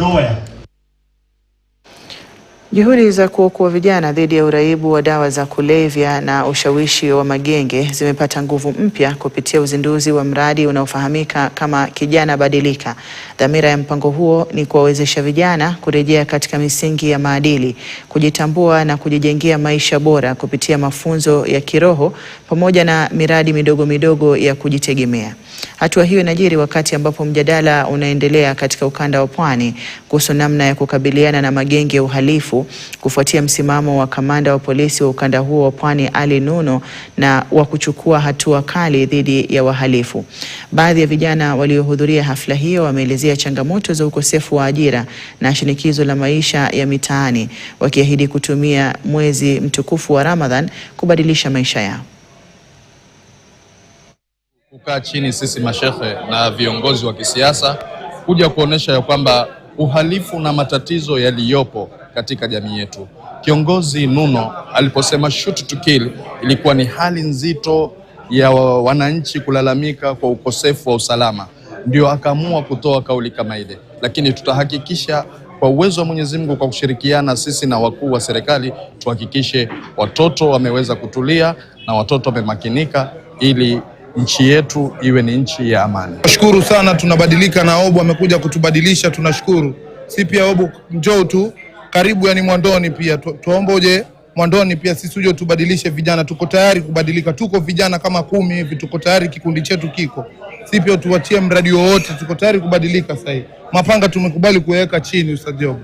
Loya. Juhudi za kuokoa vijana dhidi ya uraibu wa dawa za kulevya na ushawishi wa magenge zimepata nguvu mpya kupitia uzinduzi wa mradi unaofahamika kama Kijana Badilika. Dhamira ya mpango huo ni kuwawezesha vijana kurejea katika misingi ya maadili, kujitambua na kujijengea maisha bora kupitia mafunzo ya kiroho pamoja na miradi midogo midogo ya kujitegemea. Hatua hiyo inajiri wakati ambapo mjadala unaendelea katika ukanda wa Pwani kuhusu namna ya kukabiliana na magenge ya uhalifu kufuatia msimamo wa kamanda wa polisi wa ukanda huo wa Pwani Ali Nuno na wa kuchukua hatua kali dhidi ya wahalifu. Baadhi ya vijana waliohudhuria hafla hiyo wameelezea changamoto za ukosefu wa ajira na shinikizo la maisha ya mitaani, wakiahidi kutumia mwezi mtukufu wa Ramadhan kubadilisha maisha yao. Kukaa chini sisi mashehe na viongozi wa kisiasa kuja kuonesha ya kwamba uhalifu na matatizo yaliyopo katika jamii yetu. Kiongozi Nuno aliposema shoot to kill, ilikuwa ni hali nzito ya wananchi kulalamika kwa ukosefu wa usalama. Ndio akaamua kutoa kauli kama ile. Lakini tutahakikisha kwa uwezo wa Mwenyezi Mungu, kwa kushirikiana sisi na wakuu wa serikali, tuhakikishe watoto wameweza kutulia na watoto wamemakinika ili nchi yetu iwe ni nchi ya amani. Tunashukuru sana, tunabadilika na Obo amekuja kutubadilisha, tunashukuru. Si pia Obo njoo tu karibu, yani Mwandoni pia tuombe uje Mwandoni pia sisi uje tubadilishe vijana. Tuko tayari kubadilika, tuko vijana kama 10 hivi, tuko tayari, kikundi chetu kiko. Si pia tuachie mradi wowote, tuko tayari kubadilika sasa hivi. Mapanga tumekubali kuweka chini Ustadh Obo.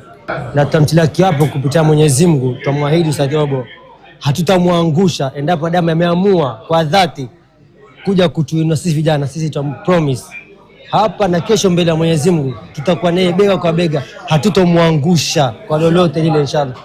Na tutamtilia kiapo kupitia Mwenyezi Mungu, tumwahidi Ustadh Obo hatutamwangusha endapo damu ameamua kwa dhati kuja kutuinua sisi vijana. Sisi tutampromise hapa na kesho mbele ya Mwenyezi Mungu tutakuwa naye bega kwa bega, hatutomwangusha kwa lolote lile inshallah.